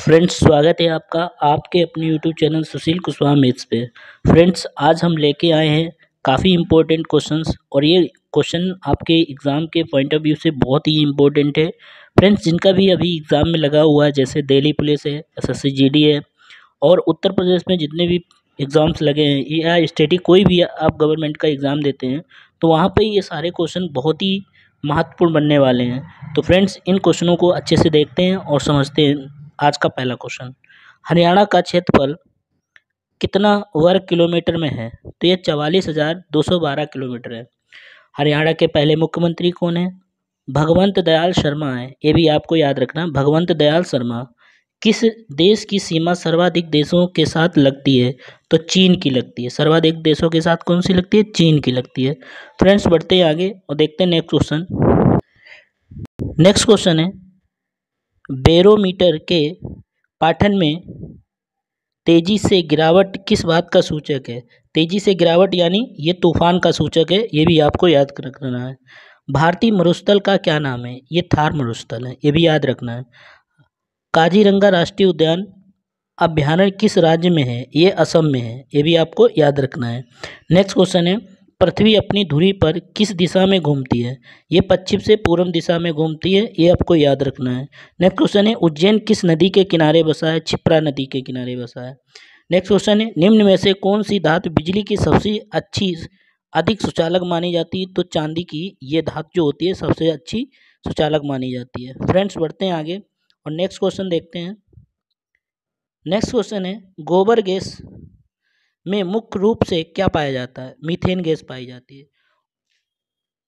Friends, स्वागत है आपका आपके अपने यूट्यूब चैनल सुशील कुशवाहा मैथ्स पे। फ्रेंड्स, आज हम लेके आए हैं काफ़ी इम्पोर्टेंट क्वेश्चंस और ये क्वेश्चन आपके एग्ज़ाम के पॉइंट ऑफ व्यू से बहुत ही इम्पोर्टेंट है। फ्रेंड्स, जिनका भी अभी एग्ज़ाम में लगा हुआ है, जैसे दिल्ली पुलिस है, एसएससी जीडी है और उत्तर प्रदेश में जितने भी एग्ज़ाम्स लगे हैं या स्टेटिक कोई भी आप गवर्नमेंट का एग्ज़ाम देते हैं, तो वहाँ पे ये सारे क्वेश्चन बहुत ही महत्वपूर्ण बनने वाले हैं। तो फ्रेंड्स, इन क्वेश्चनों को अच्छे से देखते हैं और समझते हैं। आज का पहला क्वेश्चन, हरियाणा का क्षेत्रफल कितना वर्ग किलोमीटर में है? तो ये 44,212 किलोमीटर है। हरियाणा के पहले मुख्यमंत्री कौन है? भगवंत दयाल शर्मा है। ये भी आपको याद रखना, भगवंत दयाल शर्मा। किस देश की सीमा सर्वाधिक देशों के साथ लगती है? तो चीन की लगती है। सर्वाधिक देशों के साथ कौन सी लगती है? चीन की लगती है। फ्रेंड्स, बढ़ते हैं आगे और देखते हैं नेक्स्ट क्वेश्चन। नेक्स्ट क्वेश्चन है, बैरोमीटर के पाठन में तेजी से गिरावट किस बात का सूचक है? तेजी से गिरावट यानी ये तूफान का सूचक है, ये भी आपको याद रखना है। भारतीय मरुस्थल का क्या नाम है? ये थार मरुस्थल है, ये भी याद रखना है। काजीरंगा राष्ट्रीय उद्यान अभ्यारण्य किस राज्य में है? ये असम में है, ये भी आपको याद रखना है। नेक्स्ट क्वेश्चन है, पृथ्वी अपनी धुरी पर किस दिशा में घूमती है? ये पश्चिम से पूर्व दिशा में घूमती है, ये आपको याद रखना है। नेक्स्ट क्वेश्चन है, उज्जैन किस नदी के किनारे बसा है? क्षिप्रा नदी के किनारे बसा है। नेक्स्ट क्वेश्चन है, निम्न में से कौन सी धातु बिजली की सबसे अधिक सुचालक मानी जाती है? तो चांदी की ये धातु जो होती है सबसे अच्छी सुचालक मानी जाती है। फ्रेंड्स, बढ़ते हैं आगे और नेक्स्ट क्वेश्चन देखते हैं। नेक्स्ट क्वेश्चन है, गोबर गैस में मुख्य रूप से क्या पाया जाता है? मीथेन गैस पाई जाती है।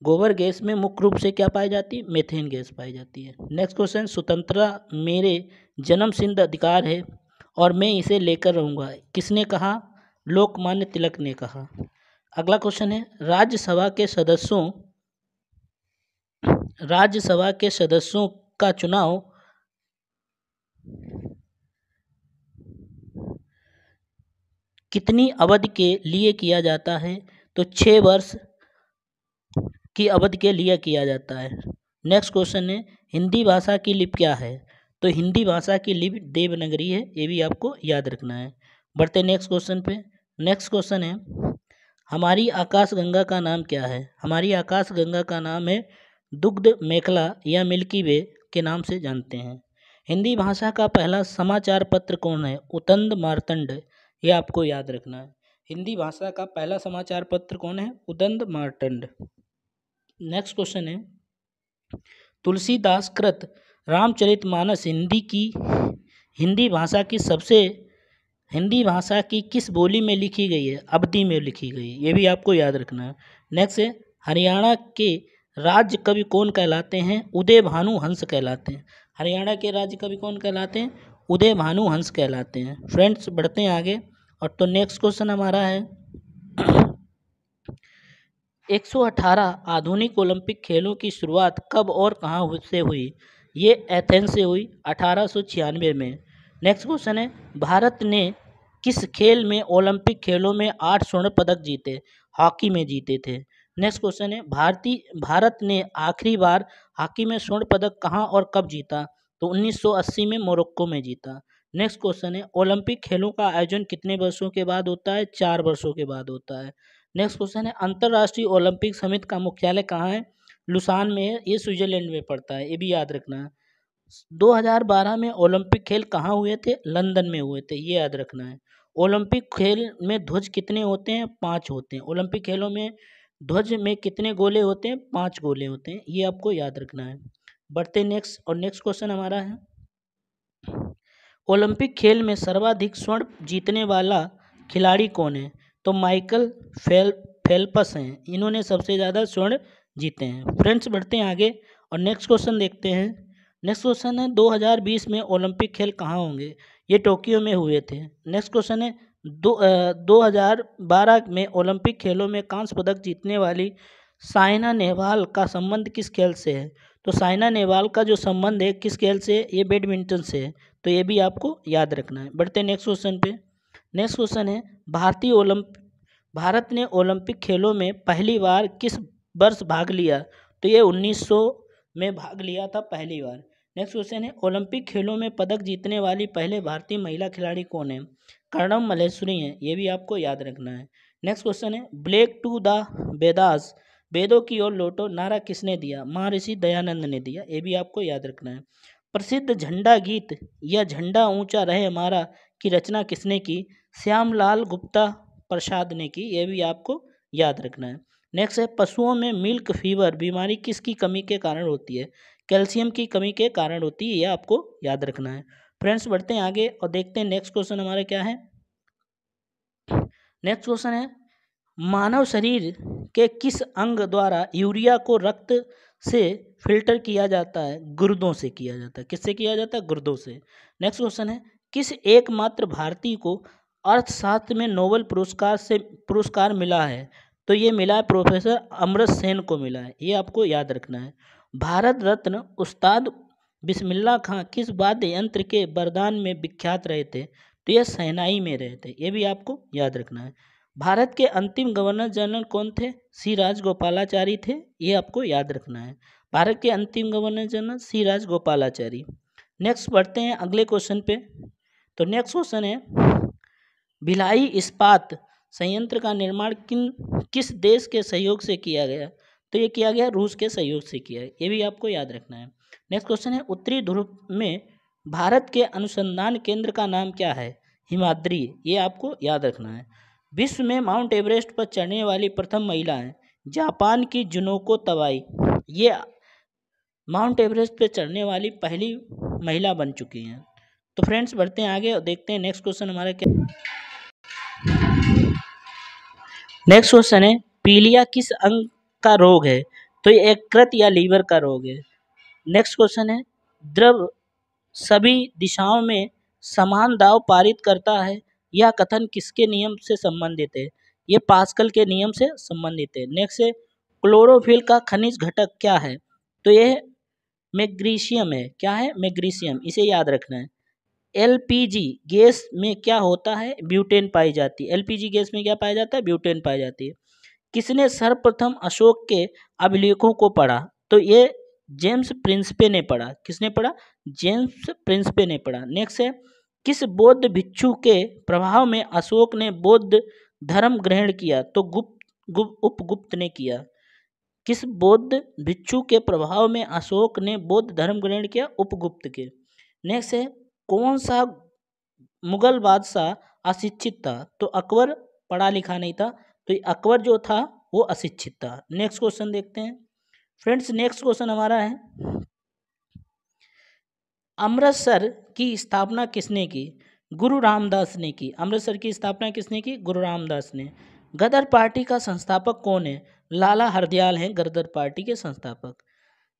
गोबर गैस में मुख्य रूप से क्या पाई जाती है? मीथेन गैस पाई जाती है। नेक्स्ट क्वेश्चन, स्वतंत्रता मेरे जन्म सिद्ध अधिकार है और मैं इसे लेकर रहूँगा, किसने कहा? लोकमान्य तिलक ने कहा। अगला क्वेश्चन है, राज्यसभा के सदस्यों का चुनाव कितनी अवधि के लिए किया जाता है? तो 6 वर्ष की अवधि के लिए किया जाता है। नेक्स्ट क्वेश्चन है, हिंदी भाषा की लिपि क्या है? तो हिंदी भाषा की लिपि देवनागरी है, ये भी आपको याद रखना है। बढ़ते नेक्स्ट क्वेश्चन पे। नेक्स्ट क्वेश्चन है, हमारी आकाशगंगा का नाम क्या है? हमारी आकाशगंगा का नाम है दुग्ध मेखला या मिल्की वे के नाम से जानते हैं। हिंदी भाषा का पहला समाचार पत्र कौन है? उदंत मार्तंड, ये आपको याद रखना है। हिंदी भाषा का पहला समाचार पत्र कौन है? उदंत मार्तंड। नेक्स्ट क्वेश्चन है, तुलसीदास कृत रामचरितमानस हिंदी भाषा की किस बोली में लिखी गई है? अवधी में लिखी गई है, ये भी आपको याद रखना है। नेक्स्ट है, हरियाणा के राज्य कवि कौन कहलाते हैं? उदय भानु हंस कहलाते हैं। हरियाणा के राज्य कवि कौन कहलाते हैं? उदय भानु हंस कहलाते हैं। फ्रेंड्स, बढ़ते हैं आगे और तो नेक्स्ट क्वेश्चन हमारा है, 118 आधुनिक ओलंपिक खेलों की शुरुआत कब और कहाँ से हुई? ये एथेंस से हुई 1896 में। नेक्स्ट क्वेश्चन है, भारत ने किस खेल में ओलंपिक खेलों में 8 स्वर्ण पदक जीते? हॉकी में जीते थे। नेक्स्ट क्वेश्चन है, भारत ने आखिरी बार हॉकी में स्वर्ण पदक कहाँ और कब जीता? तो 1980 में मोरक्को में जीता। नेक्स्ट क्वेश्चन है, ओलंपिक खेलों का आयोजन कितने वर्षों के बाद होता है? 4 वर्षों के बाद होता है। नेक्स्ट क्वेश्चन है, अंतर्राष्ट्रीय ओलंपिक समिति का मुख्यालय कहाँ है? लुसान में है, ये स्विट्जरलैंड में पड़ता है, ये भी याद रखना है। 2012 में ओलंपिक खेल कहाँ हुए थे? लंदन में हुए थे, ये याद रखना है। ओलंपिक खेल में ध्वज कितने होते हैं? 5 होते हैं। ओलंपिक खेलों में ध्वज में कितने गोले होते हैं? 5 गोले होते हैं, ये आपको याद रखना है। बढ़ते नेक्स्ट और नेक्स्ट क्वेश्चन हमारा है, ओलंपिक खेल में सर्वाधिक स्वर्ण जीतने वाला खिलाड़ी कौन है? तो माइकल फेल्प्स हैं, इन्होंने सबसे ज़्यादा स्वर्ण जीते हैं। फ्रेंड्स, बढ़ते हैं आगे और नेक्स्ट क्वेश्चन देखते हैं। नेक्स्ट क्वेश्चन है, 2020 में ओलंपिक खेल कहाँ होंगे? ये टोक्यो में हुए थे। नेक्स्ट क्वेश्चन है, 2012 में ओलंपिक खेलों में कांस्य पदक जीतने वाली साइना नेहवाल का संबंध किस खेल से है? तो साइना नेहवाल का जो संबंध है किस खेल से? ये बैडमिंटन से है, तो ये भी आपको याद रखना है। बढ़ते हैं नेक्स्ट क्वेश्चन पे। नेक्स्ट क्वेश्चन है, भारत ने ओलंपिक खेलों में पहली बार किस वर्ष भाग लिया? तो ये 1900 में भाग लिया था पहली बार। नेक्स्ट क्वेश्चन है ओलंपिक खेलों में पदक जीतने वाली पहले भारतीय महिला खिलाड़ी कौन है? कर्णम मल्लेश्वरी हैं, ये भी आपको याद रखना है। नेक्स्ट क्वेश्चन है ब्रेक टू द वेदास, वेदों की ओर लौटो नारा किसने दिया? महर्षि दयानंद ने दिया, ये भी आपको याद रखना है। प्रसिद्ध झंडा गीत या झंडा ऊंचा रहे हमारा की रचना किसने की? श्यामलाल गुप्ता प्रसाद ने की, ये भी आपको याद रखना है। नेक्स्ट है पशुओं में मिल्क फीवर बीमारी किसकी कमी के कारण होती है? कैल्शियम की कमी के कारण होती है, ये आपको याद रखना है। फ्रेंड्स बढ़ते हैं आगे और देखते हैं नेक्स्ट क्वेश्चन हमारा क्या है। नेक्स्ट क्वेश्चन है मानव शरीर के किस अंग द्वारा यूरिया को रक्त से फिल्टर किया जाता है? गुर्दों से किया जाता है। किससे किया जाता है? गुर्दों से। नेक्स्ट क्वेश्चन है किस एकमात्र भारतीय को अर्थशास्त्र में नोबेल पुरस्कार मिला है? तो ये मिला है प्रोफेसर अमर्त्य सेन को मिला है, ये आपको याद रखना है। भारत रत्न उस्ताद बिस्मिल्लाह खां किस वाद्य यंत्र के वरदान में विख्यात रहे थे? तो ये शहनाई में रहे थे, ये भी आपको याद रखना है। भारत के अंतिम गवर्नर जनरल कौन थे? सी राजगोपालाचारी थे, ये आपको याद रखना है। भारत के अंतिम गवर्नर जनरल सी राजगोपालाचारी। नेक्स्ट बढ़ते हैं अगले क्वेश्चन पे। तो नेक्स्ट क्वेश्चन है भिलाई इस्पात संयंत्र का निर्माण किस देश के सहयोग से किया गया? तो ये किया गया रूस के सहयोग से किया है, ये भी आपको याद रखना है। नेक्स्ट क्वेश्चन है उत्तरी ध्रुव में भारत के अनुसंधान केंद्र का नाम क्या है? हिमाद्री, ये आपको याद रखना है। विश्व में माउंट एवरेस्ट पर चढ़ने वाली प्रथम महिला है जापान की जुनोको तवाई, ये माउंट एवरेस्ट पे चढ़ने वाली पहली महिला बन चुकी हैं। तो फ्रेंड्स बढ़ते हैं आगे और देखते हैं नेक्स्ट क्वेश्चन हमारा क्या। नेक्स्ट क्वेश्चन है पीलिया किस अंग का रोग है? तो ये यकृत या लीवर का रोग है। नेक्स्ट क्वेश्चन है द्रव सभी दिशाओं में समान दाव पारित करता है, यह कथन किसके नियम से संबंधित है? ये पास्कल के नियम से संबंधित है। नेक्स्ट है क्लोरोफिल का खनिज घटक क्या है? तो ये मैग्नीशियम है। क्या है? मैग्नीशियम, इसे याद रखना है। एलपीजी गैस में क्या होता है? ब्यूटेन पाई जाती है। एलपीजी गैस में क्या पाया जाता है? ब्यूटेन पाई जाती है। किसने सर्वप्रथम अशोक के अभिलेखों को पढ़ा? तो ये जेम्स प्रिंसपे ने पढ़ा। किसने पढ़ा? जेम्स प्रिंसपे ने पढ़ा। नेक्स्ट है किस बौद्ध भिक्षु के प्रभाव में अशोक ने बौद्ध धर्म ग्रहण किया? तो उपगुप्त ने किया। किस बौद्ध भिक्षु के प्रभाव में अशोक ने बौद्ध धर्म ग्रहण किया? उपगुप्त के। नेक्स्ट है कौन सा मुगल बादशाह अशिक्षित था? तो अकबर पढ़ा लिखा नहीं था, तो अकबर जो था वो अशिक्षित था। नेक्स्ट क्वेश्चन देखते हैं फ्रेंड्स। नेक्स्ट क्वेश्चन हमारा है अमृतसर की स्थापना किसने की? गुरु रामदास ने की। अमृतसर की स्थापना किसने की? गुरु रामदास ने। गदर पार्टी का संस्थापक कौन है? लाला हरदयाल हैं गदर पार्टी के संस्थापक।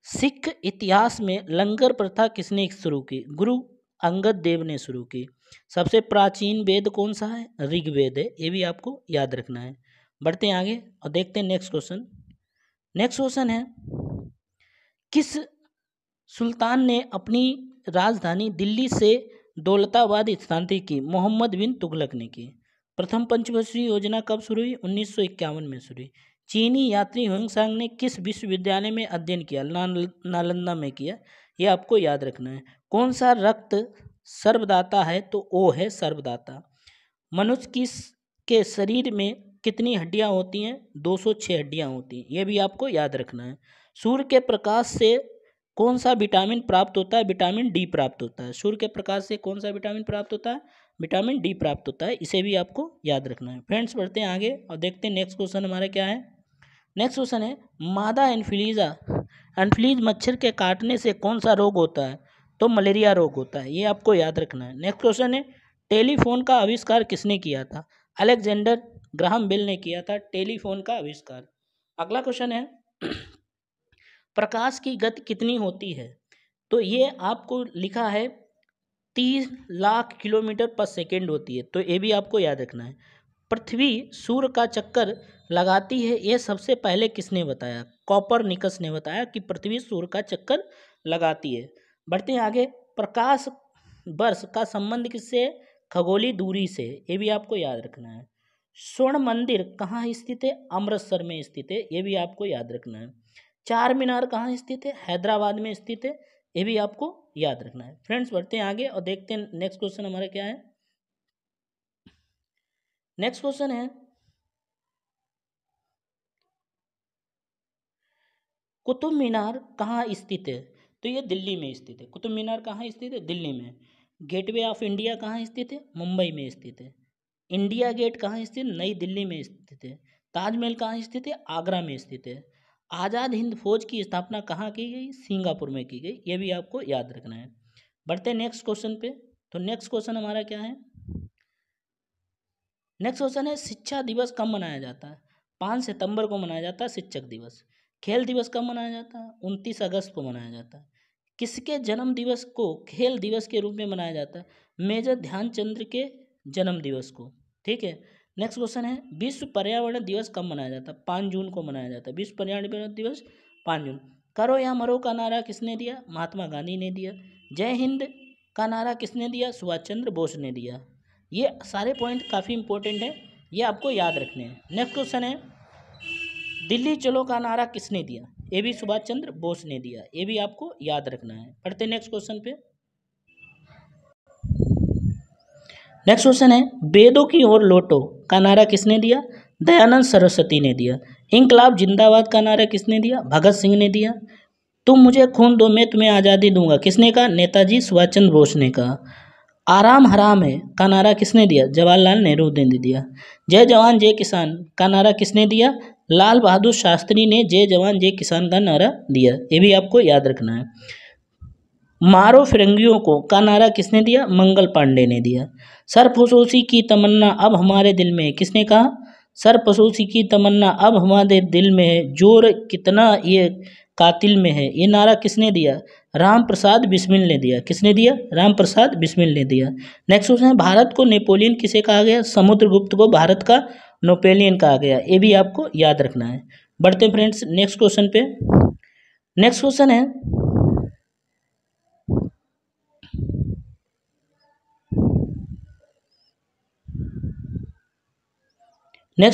सिख इतिहास में लंगर प्रथा किसने शुरू की? गुरु अंगद देव ने शुरू की। सबसे प्राचीन वेद कौन सा है? ऋग्वेद है, ये भी आपको याद रखना है। बढ़ते हैं आगे और देखते हैं नेक्स्ट क्वेश्चन। नेक्स्ट क्वेश्चन है किस सुल्तान ने अपनी राजधानी दिल्ली से दौलताबाद स्थानांतरित की? मोहम्मद बिन तुगलक ने की। प्रथम पंचवर्षीय योजना कब शुरू हुई? 1951 में शुरू हुई। चीनी यात्री हुइंगसांग ने किस विश्वविद्यालय में अध्ययन किया? नालंदा में किया, ये आपको याद रखना है। कौन सा रक्त सर्वदाता है? तो ओ है सर्वदाता। मनुष्य के शरीर में कितनी हड्डियां होती हैं? 206 हड्डियां होती हैं, ये भी आपको याद रखना है। सूर्य के प्रकाश से कौन सा विटामिन प्राप्त होता है? विटामिन डी प्राप्त होता है। सूर्य के प्रकाश से कौन सा विटामिन प्राप्त होता है? विटामिन डी प्राप्त होता है, इसे भी आपको याद रखना है। फ्रेंड्स बढ़ते हैं आगे और देखते हैं नेक्स्ट क्वेश्चन हमारा क्या है। नेक्स्ट क्वेश्चन है मादा एनफ्लीज मच्छर के काटने से कौन सा रोग होता है? तो मलेरिया रोग होता है, ये आपको याद रखना है। नेक्स्ट क्वेश्चन है टेलीफोन का आविष्कार किसने किया था? अलेक्जेंडर ग्राहम बेल ने किया था टेलीफोन का आविष्कार। अगला क्वेश्चन है प्रकाश की गति कितनी होती है? तो ये आपको लिखा है 30 लाख किलोमीटर पर सेकेंड होती है, तो ये भी आपको याद रखना है। पृथ्वी सूर्य का चक्कर लगाती है, ये सबसे पहले किसने बताया? कॉपरनिकस ने बताया कि पृथ्वी सूर्य का चक्कर लगाती है। बढ़ते हैं आगे। प्रकाश वर्ष का संबंध किससे? खगोलीय दूरी से, ये भी आपको याद रखना है। स्वर्ण मंदिर कहाँ स्थित है? अमृतसर में स्थित है, ये भी आपको याद रखना है। चार मीनार कहाँ स्थित है? हैदराबाद में स्थित है, ये भी आपको याद रखना है। फ्रेंड्स बढ़ते हैं आगे और देखते हैं नेक्स्ट क्वेश्चन हमारा क्या है। नेक्स्ट क्वेश्चन है कुतुब मीनार कहाँ स्थित है? तो ये दिल्ली में स्थित है। कुतुब मीनार कहाँ स्थित है? दिल्ली में। गेटवे ऑफ इंडिया कहाँ स्थित है? मुंबई में स्थित है। इंडिया गेट कहाँ स्थित है? नई दिल्ली में स्थित है। ताजमहल कहाँ स्थित है? आगरा में स्थित है। आज़ाद हिंद फौज की स्थापना कहाँ की गई? सिंगापुर में की गई। ये भी आपको याद रखना है। बढ़ते हैं नेक्स्ट क्वेश्चन पे। तो नेक्स्ट क्वेश्चन हमारा क्या है? नेक्स्ट क्वेश्चन है शिक्षा दिवस कब मनाया जाता है? 5 सितंबर को मनाया जाता है शिक्षक दिवस। खेल दिवस कब मनाया जाता है? 29 अगस्त को मनाया जाता है। किसके जन्म दिवस को खेल दिवस के रूप में मनाया जाता है? मेजर ध्यानचंद्र के जन्म दिवस को। ठीक है। नेक्स्ट क्वेश्चन है विश्व पर्यावरण दिवस कब मनाया जाता है? 5 जून को मनाया जाता है। विश्व पर्यावरण दिवस 5 जून। करो या मरो का नारा किसने दिया? महात्मा गांधी ने दिया। जय हिंद का नारा किसने दिया? सुभाष चंद्र बोस ने दिया। ये सारे पॉइंट काफ़ी इंपॉर्टेंट है, ये आपको याद रखने हैं। नेक्स्ट क्वेश्चन है दिल्ली चलो का नारा किसने दिया? ये भी सुभाष चंद्र बोस ने दिया। ये भी आपको याद रखना है। पढ़ते नेक्स्ट क्वेश्चन पे। नेक्स्ट क्वेश्चन है वेदों की ओर लौटो का नारा किसने दिया? दयानंद सरस्वती ने दिया। इंकलाब जिंदाबाद का नारा किसने दिया? भगत सिंह ने दिया। तुम मुझे खून दो मैं तुम्हें आज़ादी दूंगा किसने कहा? नेताजी सुभाष चंद्र बोस ने कहा। आराम हराम है का नारा किसने दिया? जवाहरलाल नेहरू ने दिया। जय जवान जय किसान का नारा किसने दिया? लाल बहादुर शास्त्री ने जय जवान जय किसान का नारा दिया। ये भी आपको याद रखना है। मारो फिरंगियों को का नारा किसने दिया? मंगल पांडे ने दिया। सरफरोशी की तमन्ना अब हमारे दिल में है किसने कहा? सरफरोशी की तमन्ना अब हमारे दिल में है जोर कितना ये कातिल में है ये नारा किसने दिया? राम प्रसाद बिस्मिल ने दिया। किसने दिया? राम प्रसाद बिस्मिल ने दिया। नेक्स्ट क्वेश्चन है भारत को नेपोलियन किसे कहा गया? समुद्रगुप्त को भारत का नेपोलियन कहा गया। ये भी आपको याद रखना है। बढ़ते फ्रेंड्स नेक्स्ट क्वेश्चन पे। नेक्स्ट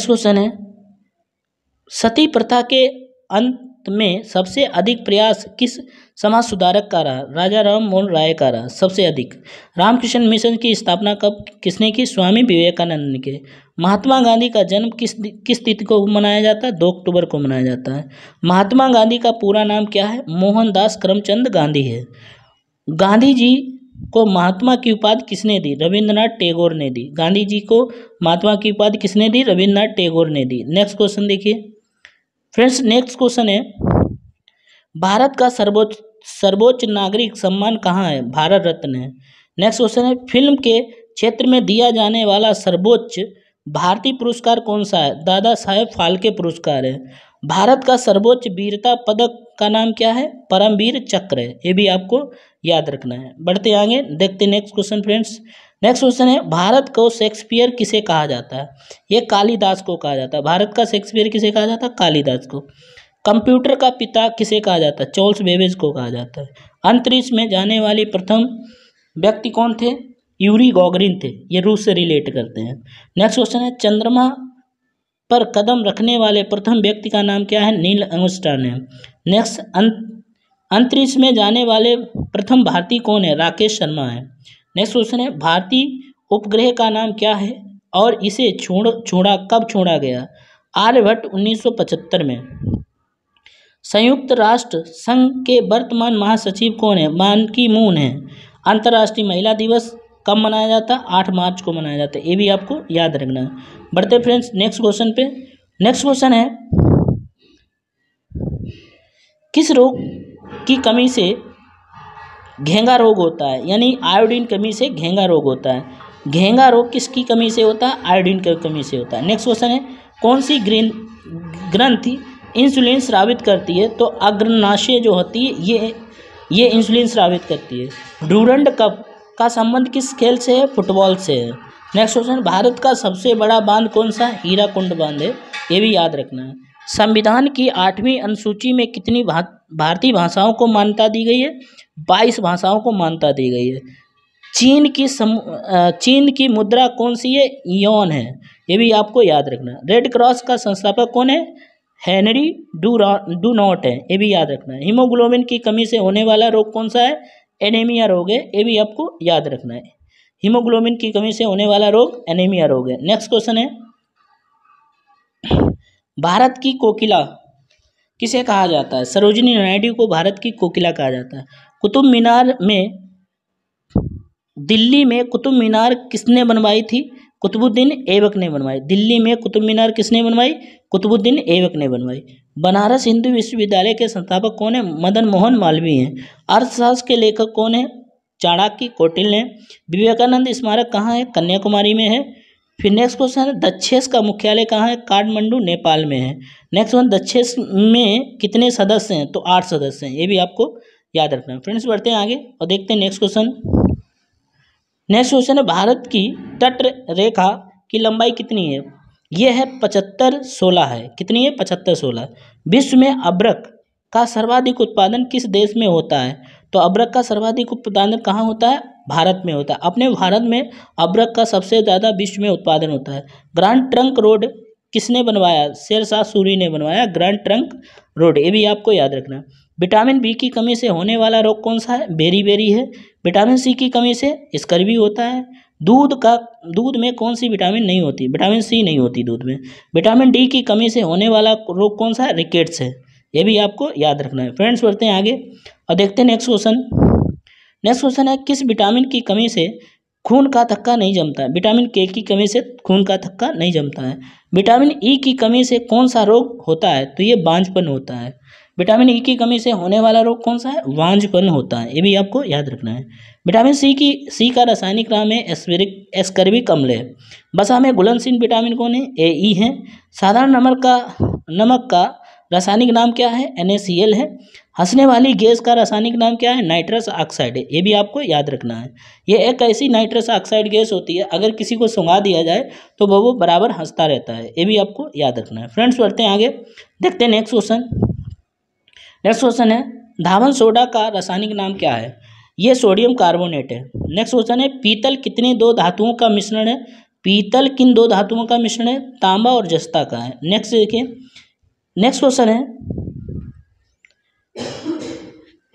क्वेश्चन है सती प्रथा के अंत में सबसे अधिक प्रयास किस समाज सुधारक का रहा? राजा राम मोहन राय का रहा सबसे अधिक। रामकृष्ण मिशन की स्थापना कब किसने की? स्वामी विवेकानंद ने की। महात्मा गांधी का जन्म किस तिथि को मनाया जाता है? 2 अक्टूबर को मनाया जाता है। महात्मा गांधी का पूरा नाम क्या है? मोहनदास करमचंद गांधी है। गांधी जी को महात्मा की उपाधि किसने दी? रविंद्रनाथ टैगोर ने दी। गांधी जी को महात्मा की उपाधि किसने दी? रविंद्रनाथ टैगोर ने दी। नेक्स्ट क्वेश्चन देखिए फ्रेंड्स। नेक्स्ट क्वेश्चन है भारत का सर्वोच्च नागरिक सम्मान कहाँ है? भारत रत्न है। नेक्स्ट क्वेश्चन है फिल्म के क्षेत्र में दिया जाने वाला सर्वोच्च भारतीय पुरस्कार कौन सा है? दादा साहेब फाल्के पुरस्कार है। भारत का सर्वोच्च वीरता पदक का नाम क्या है? परमवीर चक्र है। ये भी आपको याद रखना है। बढ़ते आगे देखते next question friends. Next question है भारत को शेक्सपियर किसे कहा जाता है? ये कालिदास को कहा जाता है। भारत का शेक्सपियर किसे कहा जाता है? कालिदास को। कंप्यूटर का पिता किसे कहा जाता है? चार्ल्स बेबेज को कहा जाता है। अंतरिक्ष में जाने वाले प्रथम व्यक्ति कौन थे? यूरी गॉगरिन थे। ये रूस से रिलेट करते हैं। नेक्स्ट क्वेश्चन है चंद्रमा पर कदम रखने वाले प्रथम व्यक्ति का नाम क्या है? नील आर्मस्ट्रांग है। नेक्स्ट अंतरिक्ष में जाने वाले प्रथम भारतीय कौन है? राकेश शर्मा है। नेक्स्ट क्वेश्चन है भारतीय उपग्रह का नाम क्या है और इसे कब छोड़ा गया? आर्यभट्ट 1975 में। संयुक्त राष्ट्र संघ के वर्तमान महासचिव कौन है? बान की मून है। अंतर्राष्ट्रीय महिला दिवस कब मनाया जाता है? 8 मार्च को मनाया जाता है। ये भी आपको याद रखना है। बढ़ते फ्रेंड्स नेक्स्ट क्वेश्चन पे। नेक्स्ट क्वेश्चन है किस रोग की कमी से घेंगा रोग होता है? यानी आयोडीन कमी से घेंगा रोग होता है। घेंगा रोग किसकी कमी से होता है? आयोडीन की कमी से होता है। नेक्स्ट क्वेश्चन है कौन सी ग्रंथि इंसुलिन स्रावित करती है? तो अग्रनाशय जो होती है ये इंसुलिन स्रावित करती है। डूरंड कप का संबंध किस खेल से है? फुटबॉल से है। नेक्स्ट क्वेश्चन भारत का सबसे बड़ा बांध कौन सा? हीराकुंड बांध है। ये भी याद रखना है। संविधान की 8वीं अनुसूची में कितनी भारतीय भाषाओं को मान्यता दी गई है? 22 भाषाओं को मान्यता दी गई है। चीन की मुद्रा कौन सी है? योन है। ये भी आपको याद रखना है। रेड क्रॉस का संस्थापक कौन है? हेनरी डू नॉट है। ये भी याद रखना है। हीमोग्लोबिन की कमी से होने वाला रोग कौन सा है? एनीमिया रोग है, ये भी आपको याद रखना है। हीमोग्लोबिन की कमी से होने वाला रोग एनीमिया रोग है। नेक्स्ट क्वेश्चन है, भारत की कोकिला किसे कहा जाता है? सरोजिनी नायडू को भारत की कोकिला कहा जाता है। कुतुब मीनार में, दिल्ली में कुतुब मीनार किसने बनवाई थी? कुतुबुद्दीन ऐबक ने बनवाई। दिल्ली में कुतुब मीनार किसने बनवाई? कुतुबुद्दीन ऐबक ने बनवाई। बनारस हिंदू विश्वविद्यालय के संस्थापक कौन है? मदन मोहन मालवीय हैं। अर्थशास्त्र के लेखक कौन है? चाणक्य, कौटिल्य हैं। विवेकानंद स्मारक कहाँ है? कन्याकुमारी में है। फिर नेक्स्ट क्वेश्चन है, दक्षेस का मुख्यालय कहाँ है? काठमांडू, नेपाल में है। नेक्स्ट वन, दक्षेस में कितने सदस्य हैं? तो 8 सदस्य हैं, ये भी आपको याद रखना है। फ्रेंड्स बढ़ते हैं आगे और देखते हैं नेक्स्ट क्वेश्चन। नेक्स्ट क्वेश्चन है, भारत की तट रेखा की लंबाई कितनी है? यह है 75-16 है। कितनी है? 75-16। विश्व में अबरक का सर्वाधिक उत्पादन किस देश में होता है? तो अबरक का सर्वाधिक उत्पादन कहाँ होता है? भारत में होता है। अपने भारत में अबरक का सबसे ज़्यादा विश्व में उत्पादन होता है। ग्रैंड ट्रंक रोड किसने बनवाया? शेरशाह सूरी ने बनवाया ग्रैंड ट्रंक रोड, ये भी आपको याद रखना। विटामिन बी की कमी से होने वाला रोग कौन सा है? बेरी है। विटामिन सी की कमी से स्कर्वी होता है। दूध में कौन सी विटामिन नहीं होती? विटामिन सी नहीं होती दूध में। विटामिन डी की कमी से होने वाला रोग कौन सा है? रिकेट्स है, ये भी आपको याद रखना है। फ्रेंड्स बढ़ते हैं आगे और देखते हैं नेक्स्ट क्वेश्चन। नेक्स्ट क्वेश्चन है, किस विटामिन की कमी से खून का थक्का नहीं जमता? विटामिन के की कमी से खून का थक्का नहीं जमता है। विटामिन ई की कमी से कौन सा रोग होता है? तो ये बांझपन होता है। विटामिन ई की कमी से होने वाला रोग कौन सा है? बांझपन होता है, ये भी आपको याद रखना है। विटामिन सी का रासायनिक नाम है एस्कर्बिक अम्ल है। वसा में घुलनशील विटामिन कौन है? ए है। साधारण नमक का रासायनिक नाम क्या है? NaCl है। हंसने वाली गैस का रासायनिक नाम क्या है? नाइट्रस ऑक्साइड है, ये भी आपको याद रखना है। ये एक ऐसी नाइट्रस ऑक्साइड गैस होती है, अगर किसी को सुंघा दिया जाए तो वो बराबर हंसता रहता है, ये भी आपको याद रखना है। फ्रेंड्स बढ़ते हैं आगे, देखते हैं नेक्स्ट क्वेश्चन। नेक्स्ट क्वेश्चन है, धावन सोडा का रासायनिक नाम क्या है? ये सोडियम कार्बोनेट है। नेक्स्ट क्वेश्चन है, पीतल कितने दो धातुओं का मिश्रण है? पीतल किन दो धातुओं का मिश्रण है? तांबा और जस्ता का है। नेक्स्ट देखिए, नेक्स्ट क्वेश्चन है,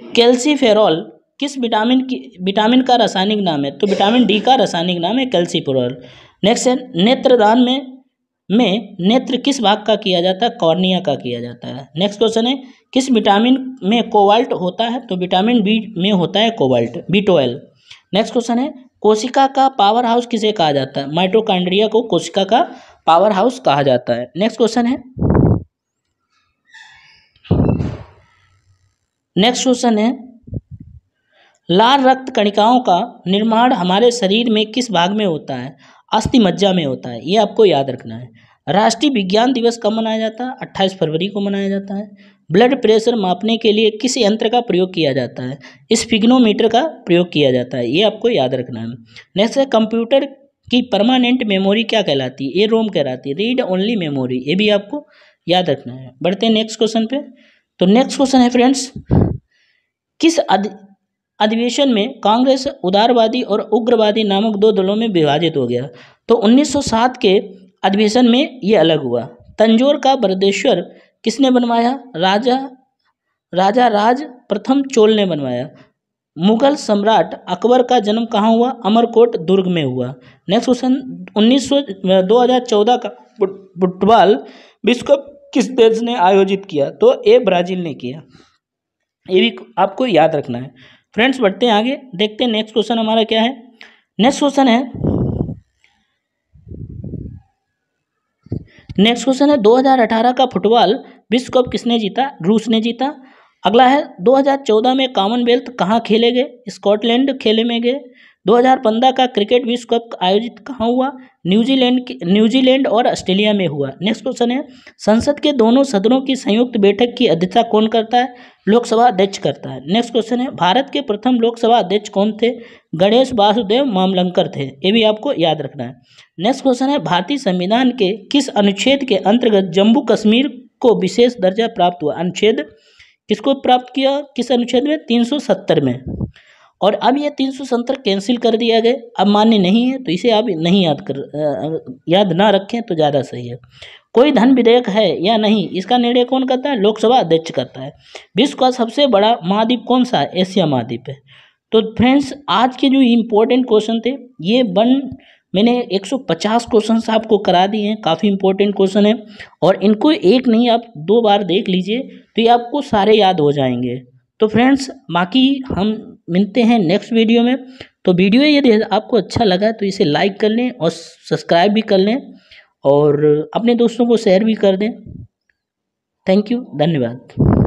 कैल्सीफेरॉल किस विटामिन का रासायनिक नाम है? तो विटामिन डी का रासायनिक नाम है कैल्सीफेरॉल। नेक्स्ट है, नेत्रदान में नेत्र किस भाग का किया जाता है? कॉर्निया का किया जाता है। नेक्स्ट क्वेश्चन है, किस विटामिन में कोबाल्ट होता है? तो विटामिन बी में होता है कोबाल्ट, B12। नेक्स्ट क्वेश्चन है, कोशिका का पावर हाउस किसे कहा जाता है? माइटोकॉन्ड्रिया को कोशिका का पावर हाउस कहा जाता है। नेक्स्ट क्वेश्चन है, लाल रक्त कणिकाओं का निर्माण हमारे शरीर में किस भाग में होता है? अस्थि मज्जा में होता है, ये आपको याद रखना है। राष्ट्रीय विज्ञान दिवस कब मनाया जाता है? 28 फरवरी को मनाया जाता है। ब्लड प्रेशर मापने के लिए किस यंत्र का प्रयोग किया जाता है? स्फिग्नोमीटर का प्रयोग किया जाता है, ये आपको याद रखना है। नेक्स्ट है, कंप्यूटर की परमानेंट मेमोरी क्या कहलाती है? ये रोम कहलाती है, रीड ओनली मेमोरी, ये भी आपको याद रखना है। बढ़ते हैं नेक्स्ट क्वेश्चन पे। तो नेक्स्ट क्वेश्चन है फ्रेंड्स, किस अधिवेशन में कांग्रेस उदारवादी और उग्रवादी नामक दो दलों में विभाजित हो गया? तो 1907 के अधिवेशन में ये अलग हुआ। तंजौर का बृहदेश्वर किसने बनवाया? राजा राज प्रथम चोल ने बनवाया। मुगल सम्राट अकबर का जन्म कहाँ हुआ? अमरकोट दुर्ग में हुआ। नेक्स्ट क्वेश्चन, 2014 का फुटबॉल विश्व कप किस देश ने आयोजित किया? तो ये ब्राजील ने किया, ये भी आपको याद रखना है। फ्रेंड्स बढ़ते हैं आगे, देखते हैं नेक्स्ट क्वेश्चन हमारा क्या है। नेक्स्ट क्वेश्चन है 2018 का फुटबॉल विश्व कप किसने जीता? रूस ने जीता। अगला है, 2014 में कॉमनवेल्थ कहाँ खेले गए? स्कॉटलैंड खेले में गए। 2015 का क्रिकेट विश्व कप आयोजित कहाँ हुआ? न्यूजीलैंड और ऑस्ट्रेलिया में हुआ। नेक्स्ट क्वेश्चन है, संसद के दोनों सदनों की संयुक्त बैठक की अध्यक्षता कौन करता है? लोकसभा अध्यक्ष करता है। नेक्स्ट क्वेश्चन है, भारत के प्रथम लोकसभा अध्यक्ष कौन थे? गणेश वासुदेव मामलंकर थे, ये भी आपको याद रखना है। नेक्स्ट क्वेश्चन है, भारतीय संविधान के किस अनुच्छेद के अंतर्गत जम्मू कश्मीर को विशेष दर्जा प्राप्त हुआ? अनुच्छेद किसको प्राप्त किया? किस अनुच्छेद में? 370 में। और अब ये 370 कैंसिल कर दिया गया, अब मान्य नहीं है, तो इसे आप नहीं याद ना रखें तो ज़्यादा सही है। कोई धन विधेयक है या नहीं, इसका निर्णय कौन करता है? लोकसभा अध्यक्ष करता है। विश्व का सबसे बड़ा महाद्वीप कौन सा है? एशिया महाद्वीप है। तो फ्रेंड्स आज के जो इम्पोर्टेंट क्वेश्चन थे ये मैंने 150 क्वेश्चंस आपको करा दिए हैं, काफ़ी इंपॉर्टेंट क्वेश्चन है और इनको एक नहीं आप 2 बार देख लीजिए तो ये आपको सारे याद हो जाएंगे। तो फ्रेंड्स बाकी हम मिलते हैं नेक्स्ट वीडियो में। तो वीडियो यदि आपको अच्छा लगा तो इसे लाइक कर लें और सब्सक्राइब भी कर लें और अपने दोस्तों को शेयर भी कर दें। थैंक यू, धन्यवाद।